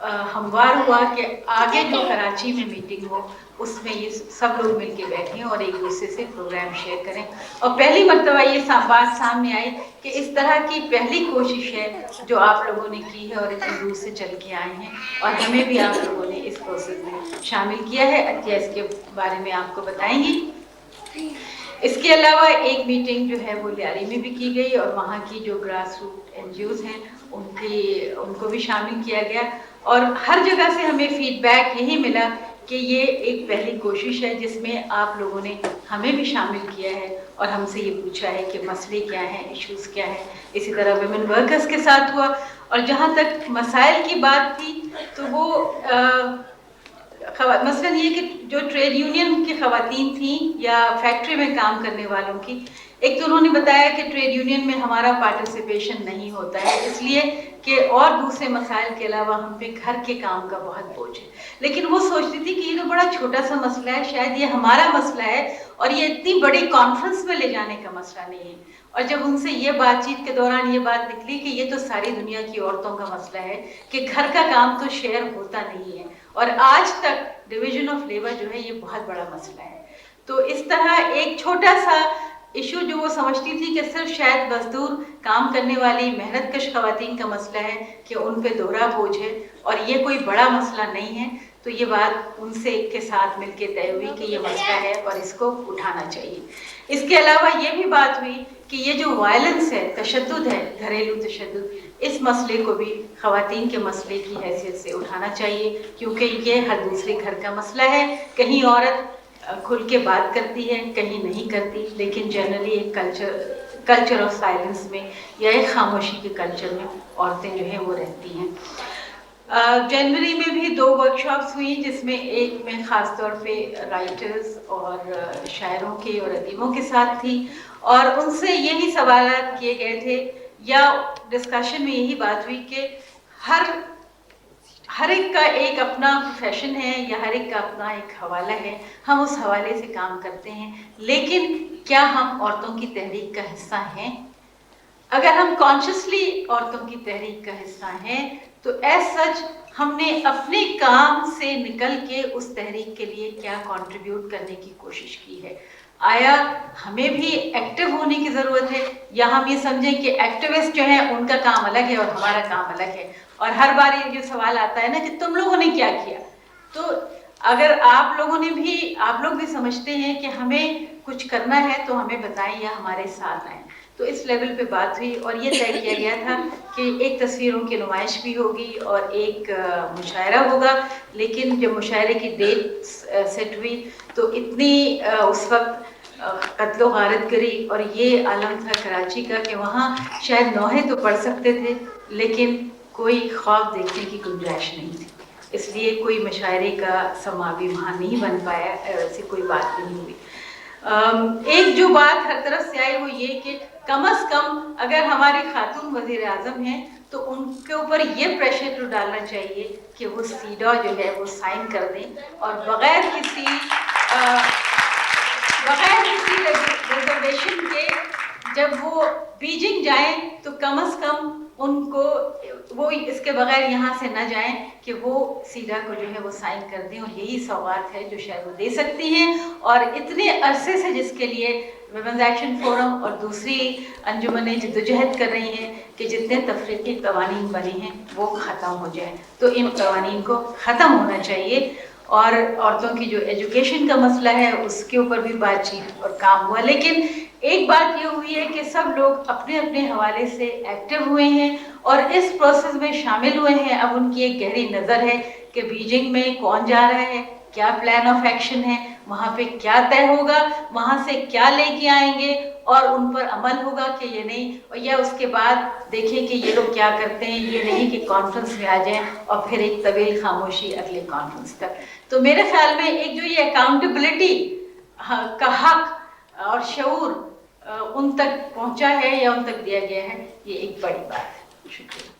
ہموار ہوا کہ آگے جو کراچی میں میٹنگ ہو اس میں یہ سب لوگ مل کے بیٹھیں اور ایک دوسرے سے پروگرام شیئر کریں. اور پہلی مرتبہ یہ بات سامنے آئی کہ اس طرح کی پہلی کوشش ہے جو آپ لوگوں نے کی ہے اور اتنی دور سے چل کے آئے ہیں, اور ہمیں بھی آپ لوگوں نے اس پروسیس میں شامل کیا ہے. عطیہ اس کے بارے میں آپ کو بتائیں گی. اس کے علاوہ ایک میٹنگ جو ہے وہ لیاری میں بھی کی گئی اور وہاں کی جو گراس روٹ NGOs ہیں ان کو بھی شامل کیا گیا, اور ہر جگہ سے ہمیں فیڈ بیک یہی ملا کہ یہ ایک پہلی کوشش ہے جس میں آپ لوگوں نے ہمیں بھی شامل کیا ہے اور ہم سے یہ پوچھا ہے کہ مسئلے کیا ہیں, ایشوز کیا ہیں. اسی طرح ویمن ورکرز کے ساتھ ہوا, اور جہاں تک مسائل کی بات تھی تو وہ مثلا یہ کہ جو ٹریڈ یونین کی خواتین تھیں یا فیکٹری میں کام کرنے والوں کی, ایک تو انہوں نے بتایا کہ ٹریڈ یونین میں ہمارا پارٹیسپیشن نہیں ہوتا ہے اس لیے کہ اور دوسرے مسائل کے علاوہ ہم پہ گھر کے کام کا بہت بوجھ ہے. لیکن وہ سوچتی تھی کہ یہ تو بڑا چھوٹا سا مسئلہ ہے, شاید یہ ہمارا مسئلہ ہے اور یہ اتنی بڑی کانفرنس میں لے جانے کا مسئلہ نہیں ہے. اور جب ان سے یہ بات چیت کے دوران یہ بات نکلی کہ یہ تو ساری دنیا کی عورتوں کا مسئلہ ہے کہ گھر کا کام تو شیئر ہوتا نہیں ہے, اور آج تک ڈویژن آف لیبر جو ہے یہ بہت بڑا مسئلہ ہے. تو اس طرح ایک چھوٹا سا ایشو جو وہ سمجھتی تھی کہ صرف شاید مزدور کام کرنے والی محنت کش خواتین کا مسئلہ ہے کہ ان پہ دوہرا بوجھ ہے اور یہ کوئی بڑا مسئلہ نہیں ہے, تو یہ بات ان سے کے ساتھ مل کے طے ہوئی کہ یہ مسئلہ ہے اور اس کو اٹھانا چاہیے. اس کے علاوہ یہ بھی بات ہوئی کہ یہ جو وائلنس ہے, تشدد ہے, گھریلو تشدد, اس مسئلے کو بھی خواتین کے مسئلے کی حیثیت سے اٹھانا چاہیے کیونکہ یہ ہر دوسرے گھر کا مسئلہ ہے. کہیں عورت کھل کے بات کرتی ہے, کہیں نہیں کرتی, لیکن جنرلی ایک کلچر آف سائلنس میں یا ایک خاموشی کے کلچر میں عورتیں جو ہیں وہ رہتی ہیں. جنوری میں بھی 2 ورکشاپس ہوئی جس میں ایک میں خاص طور پہ رائٹرز اور شاعروں کے اور ادیبوں کے ساتھ تھی, اور ان سے یہی سوالات کیے گئے تھے یا ڈسکشن میں یہی بات ہوئی کہ ہر ایک کا ایک اپنا پروفیشن ہے یا ہر ایک کا اپنا ایک حوالہ ہے, ہم اس حوالے سے کام کرتے ہیں, لیکن کیا ہم عورتوں کی تحریک کا حصہ ہیں؟ اگر ہم کانشیسلی عورتوں کی تحریک کا حصہ ہیں تو ایز سچ ہم نے اپنے کام سے نکل کے اس تحریک کے لیے کیا کنٹریبیوٹ کرنے کی کوشش کی ہے؟ آیا ہمیں بھی ایکٹیو ہونے کی ضرورت ہے, یا ہم یہ سمجھیں کہ ایکٹیوسٹ جو ہیں ان کا کام الگ ہے اور ہمارا کام الگ ہے؟ اور ہر بار یہ سوال آتا ہے نا کہ تم لوگوں نے کیا کیا. تو اگر آپ لوگ بھی سمجھتے ہیں کہ ہمیں کچھ کرنا ہے تو ہمیں بتائیں یا ہمارے ساتھ آئیں. تو اس لیول پہ بات ہوئی اور یہ طے کیا گیا تھا کہ ایک تصویروں کی نمائش بھی ہوگی اور ایک مشاعرہ ہوگا. لیکن جب مشاعرے کی ڈیٹ سیٹ ہوئی تو اتنی اس وقت قتل و غارت گری اور یہ عالم تھا کراچی کا کہ وہاں شاید نوحے تو پڑھ سکتے تھے لیکن کوئی خواب دیکھنے کی گنجائش نہیں تھی, اس لیے کوئی مشاعرے کا سما بھی وہاں نہیں بن پایا, ایسی کوئی بات نہیں ہوئی. ایک جو بات ہر طرف سے آئی وہ یہ کہ کم از کم اگر ہماری خاتون وزیر اعظم ہیں تو ان کے اوپر یہ پریشر تو ڈالنا چاہیے کہ وہ سیڈا جو ہے وہ سائن کر دیں اور بغیر کسی ریزرویشن کے جب وہ بیجنگ جائیں تو کم از کم ان کو وہ اس کے بغیر یہاں سے نہ جائیں کہ وہ سیڈا کو جو ہے وہ سائن کر دیں, اور یہی سوغات ہے جو شاید وہ دے سکتی ہیں. اور اتنے عرصے سے جس کے لیے ویمنز ایکشن فورم اور دوسری انجمنیں جدوجہد کر رہی ہیں کہ جتنے تفریقی قوانین بنے ہیں وہ ختم ہو جائیں, تو ان قوانین کو ختم ہونا چاہیے. اور عورتوں کی جو ایجوکیشن کا مسئلہ ہے اس کے اوپر بھی بات چیت اور کام ہوا. لیکن ایک بات یہ ہوئی ہے کہ سب لوگ اپنے اپنے حوالے سے ایکٹیو ہوئے ہیں اور اس پروسیس میں شامل ہوئے ہیں. اب ان کی ایک گہری نظر ہے کہ بیجنگ میں کون جا رہا ہے, کیا پلان آف ایکشن ہے, وہاں پہ کیا طے ہوگا, وہاں سے کیا لے کے آئیں گے اور ان پر عمل ہوگا کہ یہ نہیں, اور یا اس کے بعد دیکھیں کہ یہ لوگ کیا کرتے ہیں. یہ نہیں کہ کانفرنس میں آ جائیں اور پھر ایک طویل خاموشی اگلے کانفرنس تک. تو میرے خیال میں ایک جو یہ اکاؤنٹیبلٹی کا حق اور شعور ان تک پہنچا ہے یا ان تک دیا گیا ہے, یہ ایک بڑی بات ہے. شکریہ.